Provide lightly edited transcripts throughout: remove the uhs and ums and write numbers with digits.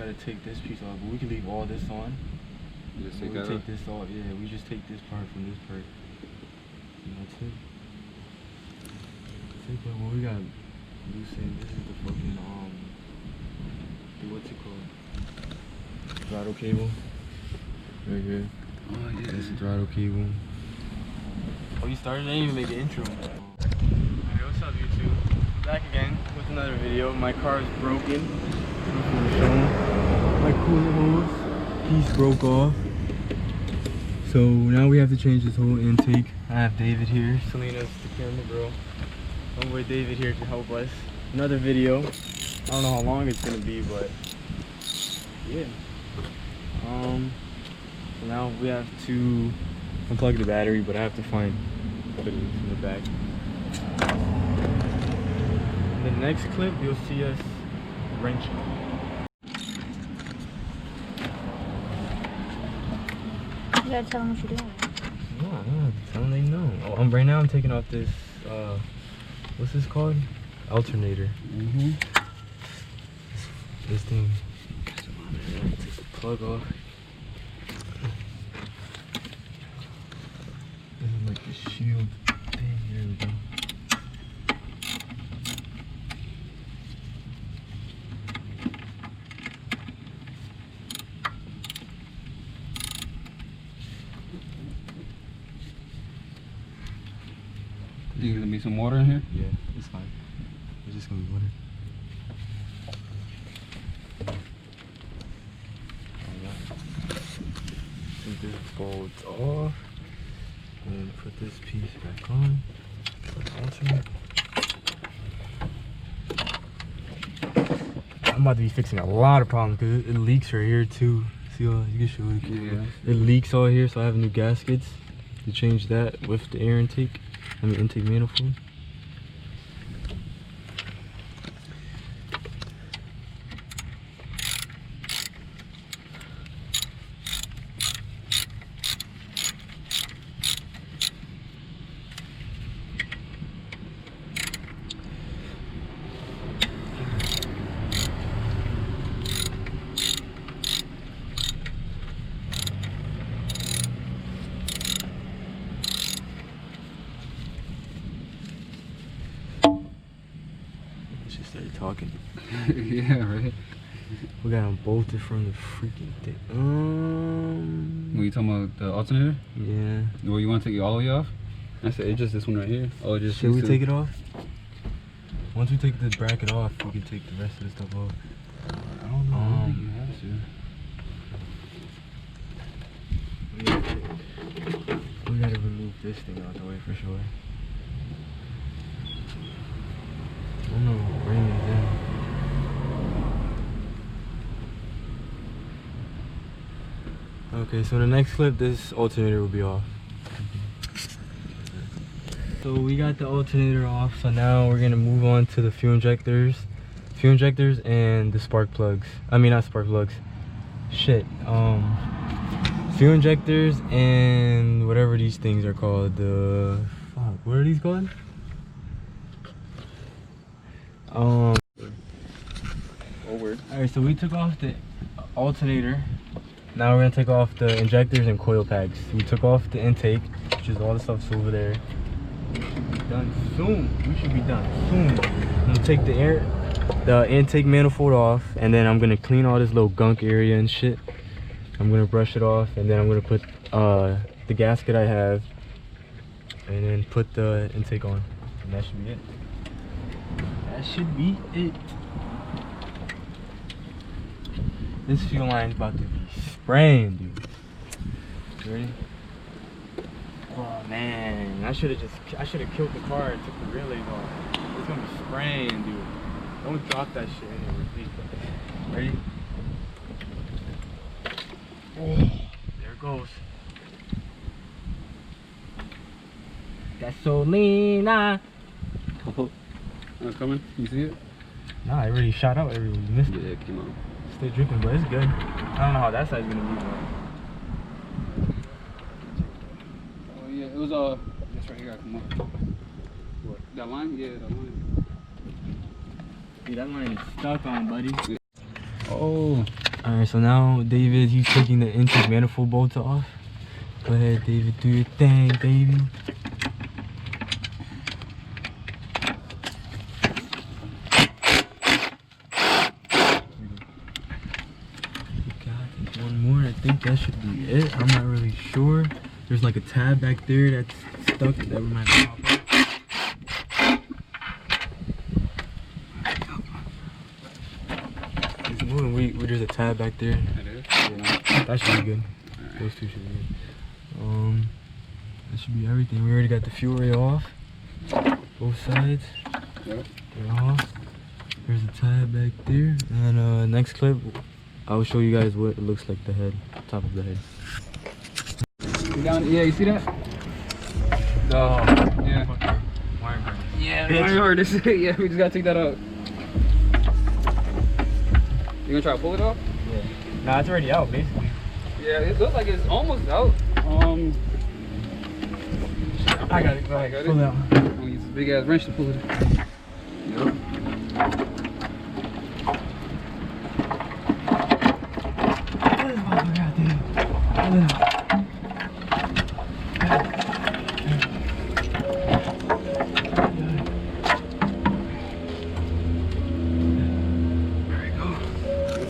gotta take this piece off, but we can leave all this on. Just take we that take off? this off, yeah, we just take this part from this part. And that's it. Take that, well, we got loose end. This is the fucking, what's it called? Throttle cable. Right here. Oh, yeah. This is the throttle cable. Oh, you started? I didn't even make an intro. Hey, what's up, YouTube? Back again with another video. My car is broken. My coolant hose piece broke off. So now we have to change this whole intake. I have David here. Selena's the camera girl. I'm with David here to help us. Another video. I don't know how long it's gonna be, but yeah. So now we have to unplug the battery, but I have to find fittings in the back. In the next clip, you'll see us wrenching. You gotta tell them what you're doing. No, tell them they know. Oh, right now I'm taking off this, what's this called? Alternator. This thing. Take the plug off. This is like the shield thing. Here we go. You think there's gonna be some water in here? Yeah, it's fine. It's just gonna be water. Take this bolt off and put this piece back on. Alternate. I'm about to be fixing a lot of problems because it leaks right here too. See, all you can show it. Yeah. It leaks all here, so I have new gaskets to change that with the air intake. I mean intake manifold. Started talking. Yeah, right. We got them bolted from the freaking thing. What you talking about, the alternator? Yeah. Well, you want to take it all the way off? I said it's just this one right here. Oh, just should we take it off? Once we take the bracket off, we can take the rest of the stuff off. I don't know. I don't think you have to. We gotta remove this thing out the way for sure. Oh no, rain is in. Okay, so in the next clip, this alternator will be off. So we got the alternator off, so now we're gonna move on to the fuel injectors and the spark plugs. I mean, not spark plugs. Shit. Fuel injectors and whatever these things are called. Fuck, what are these called? Alright, so we took off the alternator. Now we're gonna take off the injectors and coil packs. We took off the intake, which is all the stuff's over there. We should be done soon. We should be done soon. I'm gonna take the intake manifold off, and then I'm gonna clean all this little gunk area and shit. I'm gonna brush it off, and then I'm gonna put the gasket I have, and then put the intake on. And that should be it. That should be it. This fuel line is about to be spraying, dude. You ready? Oh man, I should have killed the car and took the relays off. It's gonna be spraying, dude. Don't drop that shit anywhere, please. Ready? Oh, there it goes. Gasolina. Oh, it's coming. You see it? Nah, it already shot out everywhere. You missed it. Yeah, it came out. Still dripping, but it's good. I don't know how that side's gonna be, but. Oh yeah, it was this right here. Come on. What? That line? Yeah, that line. Dude, that line is stuck on, buddy. Oh, Alright, so now David, he's taking the intake manifold bolts off. Go ahead, David, do your thing, baby. Got one more. I think that should be it. I'm not really sure. There's like a tab back there that's stuck that we might pop up. It's moving. There's a tab back there. Yeah, that should be good. Those two should be good. That should be everything. We already got the fuel ray off. Both sides. Yep. They're off. There's a tab back there. And next clip, I'll show you guys what it looks like the head, top of the head. Down, yeah, you see that? No. Yeah. Wire harness. Yeah, wire harness. Yeah, we just gotta take that out. You gonna try to pull it off? Yeah. Nah, it's already out, basically. Yeah, it looks like it's almost out. I got it. Go ahead, pull it out. I'm gonna use this big ass wrench to pull it. Yep.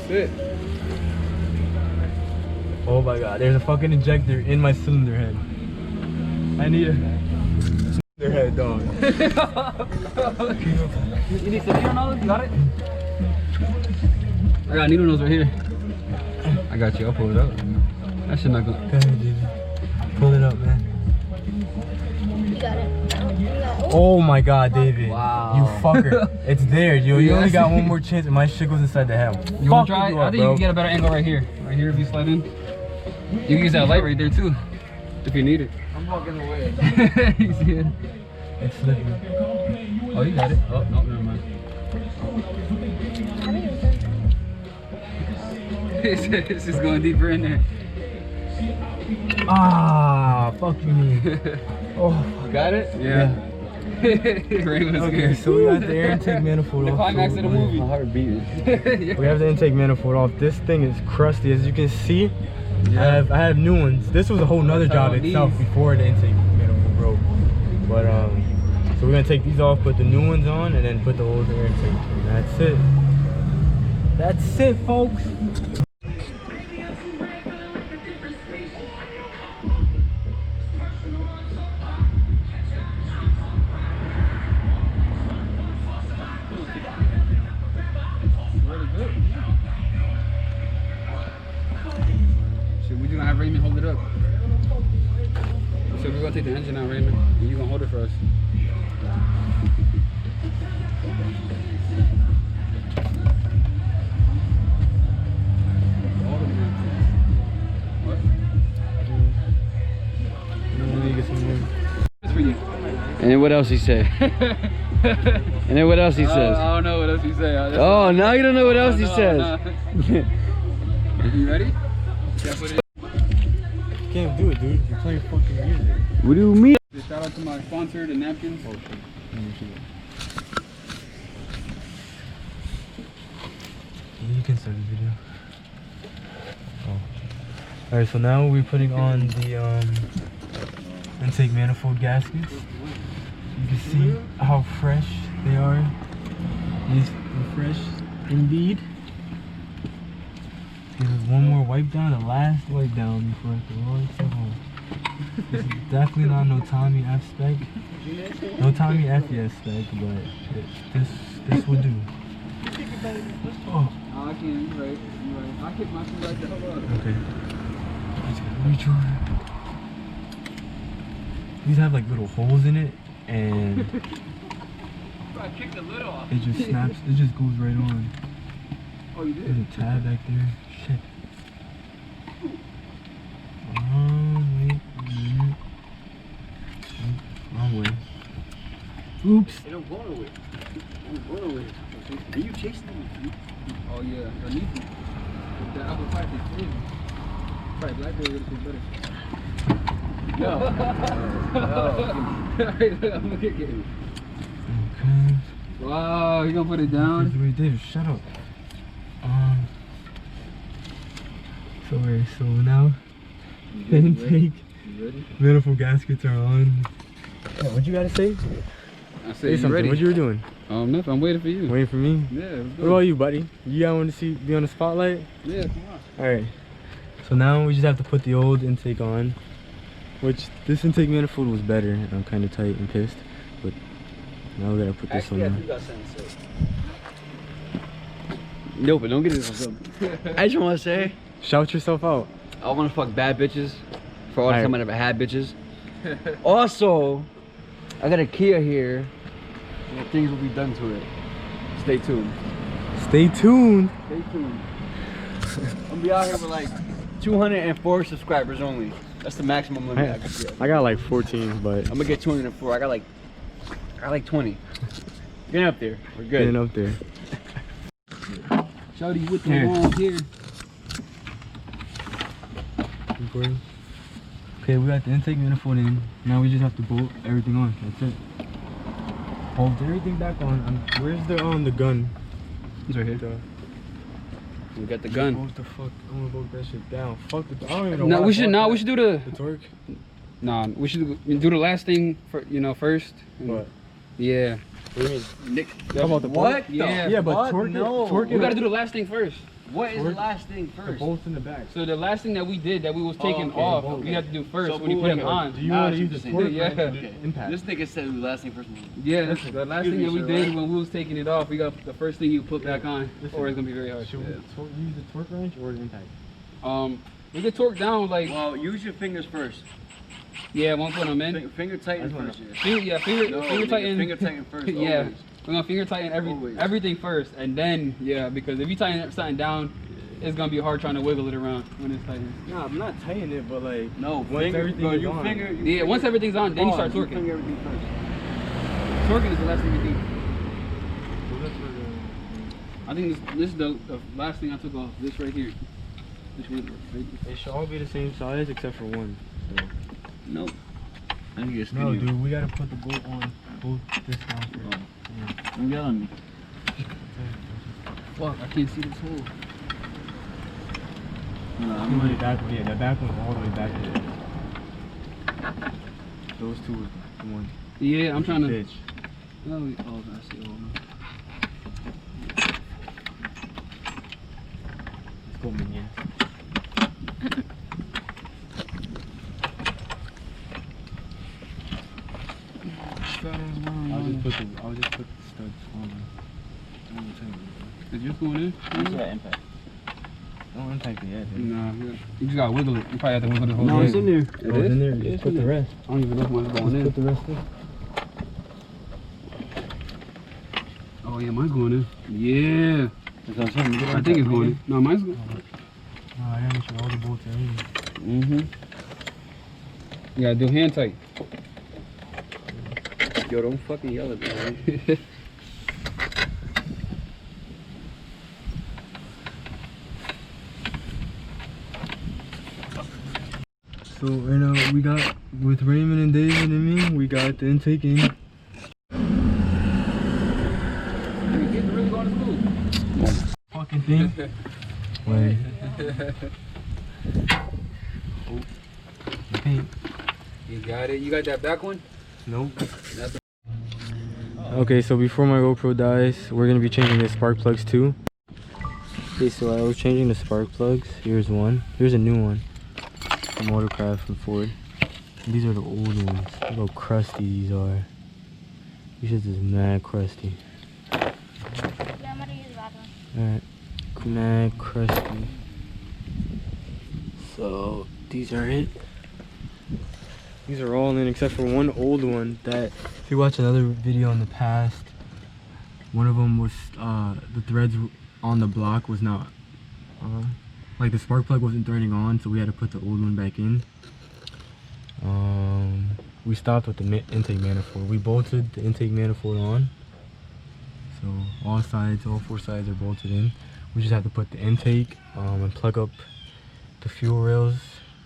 It. Oh my god, there's a fucking injector in my cylinder head. I need a cylinder head, dog. You need some needle nose? You got it? I got needle nose right here. I got you, I'll pull it up. That shit not good. Go ahead, dude. Pull it up, man. You got it. Oh my god, David. Wow. You fucker. It's there, yo. You only got one more chance and my shit goes inside the helm. You wanna try it? I think you can get a better angle right here. Right here if you slide in. You can use that light right there too. If you need it. I'm walking away. You see it? It's slipping. Oh, you got it. Oh, no, never mind. It's just going deeper in there. Ah, fuck you. Oh. You got it? Yeah. Raymond's Okay, scared. so we got the air intake manifold The off. climax of the movie. My heart beating. We have the intake manifold off. This thing is crusty, as you can see. Yeah. I have new ones. This was a whole nother job itself before the intake manifold broke. But so we're gonna take these off, put the new ones on, and then put the old air intake. And that's it. That's it, folks. We're gonna have Raymond hold it up. So we're gonna take the engine out, Raymond, and you're gonna hold it for us. What? It's for you. And then what else he say? And then what else he says? I don't know what else he say. Oh, now you don't know what else he says. You ready? Yeah, put it. You can't do it, dude. You're playing fucking music. What do you mean? Shout out to my sponsor, the napkins. Oh, shit. You can start the video. Oh. Alright, so now we're putting on the intake manifold gaskets. You can see how fresh they are. These are fresh indeed. Give us one more wipe down, the last wipe down before I throw it to home. This is definitely not no Tommy F spec. No Tommy F yes spec, but this will do. Oh. I can't, you're right. I kick my feet right the hell up. Okay. Just gotta reach over. These have like little holes in it, and I kicked the lid off. it just snaps. It just goes right on. Oh, you did? There's a tab back there. Shit. Wait a minute. Wrong way. Oops. They don't go nowhere. They don't go nowhere. Are you chasing them? Oh yeah, I need to. The apple pie is crazy. Probably blackberry would have been better. No. I'm gonna kick it. Okay. Wow, you gonna put it down? Wait, David, shut up. So now the intake manifold gaskets are on. Yeah, what you gotta say? I Say said you something. ready. What you were doing? Nothing. I'm waiting for you. Waiting for me? Yeah, let's go. What about you, buddy? You guys want to be on the spotlight? Yeah, come on. Alright. So now we just have to put the old intake on. Which this intake manifold was better. I'm kind of tight and pissed. But now we gotta put this on. No, but don't get this. I just want to say, Shout yourself out. I want to fuck bad bitches for all the Alright. time I never had bitches. Also, I got a Kia here, and things will be done to it. Stay tuned. Stay tuned. Stay tuned. I'm gonna be out here with like 204 subscribers only. That's the maximum limit I can get. I got like 14, but I'm gonna get 204. I got like 20. Getting up there. We're good. getting up there. Shawty with the Here. long hair. Recording. Okay, we got the intake manifold in. Now we just have to bolt everything on. That's it. Bolt everything back on. Where's the gun? It's right here. We got the gun. What the fuck? I'm gonna bolt that shit down. Fuck the. I don't even know. No, why we I should. bought No, that. we should do the. The torque. Nah, we should do the last thing for first. What? Yeah. What do you mean? Nick, How about the What? bolt? Yeah. Yeah, but Fuck torque. no. Torque. We gotta do the last thing first. what is the Torque? last thing The first? bolts in the back. So the last thing that we did that we was taking okay, off, bolt. we had to do first So when you who- put them okay, on. Do you Now want I to see use the what torque? you're saying. or Okay. the impact. This nigga said the last thing first. Yeah, that's the last Excuse thing me, that we sir, did right? when we was taking it off. We got the first thing you put back on, Listen, or it's gonna be very hard. Should we use the torque wrench or the impact? We get torque down like Well, use your fingers first. yeah, one put them in. Finger tighten That's what first. Yeah. Finger No, finger nigga, tighten. Finger tighten first. Yeah. Always. We're gonna finger tighten Always. everything first, and then yeah, because if you tighten something down, it's gonna be hard trying to wiggle it around when it's tightened. Nah, I'm not tightening it, but like No, once finger, everything no, is you on. finger. You Yeah, finger, once everything's on, then you start you torquing. finger everything first. Torquing is the last thing we do. Well, that's for the- I think this is the last thing I took off. This right here. This one right They should all be the same size except for one. So. Nope. I think it's No, dude, we gotta put the bolt on. Bolt this down first. Don't yell at me. Fuck, I can't see this hole. No, All I'm the way like, back, yeah, that back one's all the way back there. Those two are the one. Yeah, I'm trying to. Bitch. Oh, I see. Hold on. Let's go, minions. I'll just put the studs on. Is yours going in? yeah, impact. Don't impact it yet, dude. Nah, you just gotta wiggle it. You probably have to wiggle the whole No, thing. it's in there. It Oh, it's is? in there. Yeah, Just it's put in the there. rest. I don't even know if one's going Just in. put the rest in. Oh yeah, mine's going in. Yeah, That's what I'm saying. I think it's going in. No, mine's going. Oh, I gotta make sure all the bolts are in. Mm-hmm. You gotta do hand tight. Yo, don't fucking yell at me, man. So right now we got with Raymond and David and me, we got the intake in. Kids really going to school. Fucking thing. Wait. Paint. You got it. You got that back one? Nope. That's Okay, so before my GoPro dies, we're gonna be changing the spark plugs too. Okay, so I was changing the spark plugs. Here's one. Here's a new one. From Motorcraft from Ford. And these are the old ones. Look how crusty these are. These shit is mad crusty. Yeah, I'm gonna use that one. Alright. Mad crusty. So these are it. These are all in except for one old one that if you watch another video in the past, one of them was the threads on the block was not like the spark plug wasn't threading on, so we had to put the old one back in. We stopped with the intake manifold. We bolted the intake manifold on, so all four sides are bolted in. We just have to put the intake and plug up the fuel rails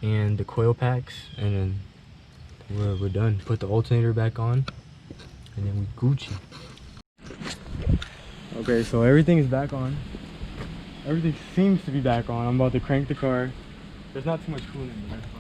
and the coil packs, and then we're done. Put the alternator back on, and then we Gucci. Okay, so everything is back on. Everything seems to be back on. I'm about to crank the car. There's not too much coolant, but that's fine.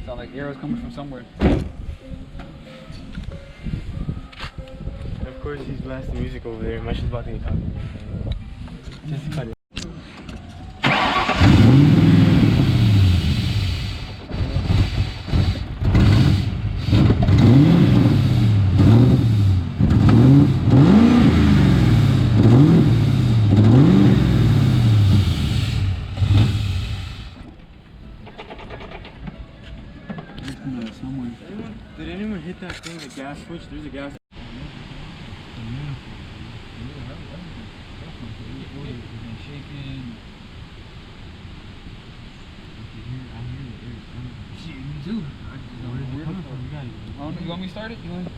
Sound like arrows coming from somewhere. And of course, he's blasting music over there. My shit's about to get copyrighted. Just cut it. Did anyone hit that thing, the gas switch? There's a gas. Shit, me too. You want me to start it? You want? Just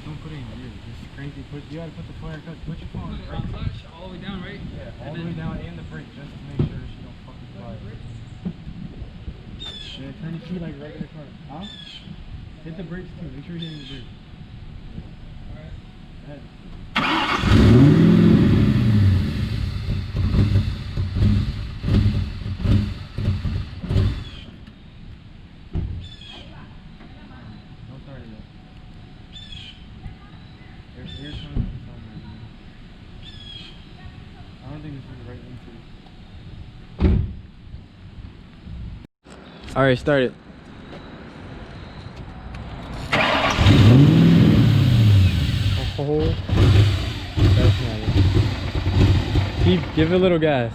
don't put it in your ear. Just crank it. You gotta put the flare cut. Put your phone Put it on clutch all the way down, right? Yeah, all the way down and the brake just to make sure she don't fucking fly. Shit, turn your key like a regular car. Huh? Hit the brakes too. Make sure you're hitting the brakes. Alright. Don't start it yet. Here's something. I don't think this is the right thing to do. Alright, start it. Oh, that's nice. Give it a little gas.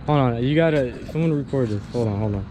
Hold on, you gotta, someone record this. Hold on.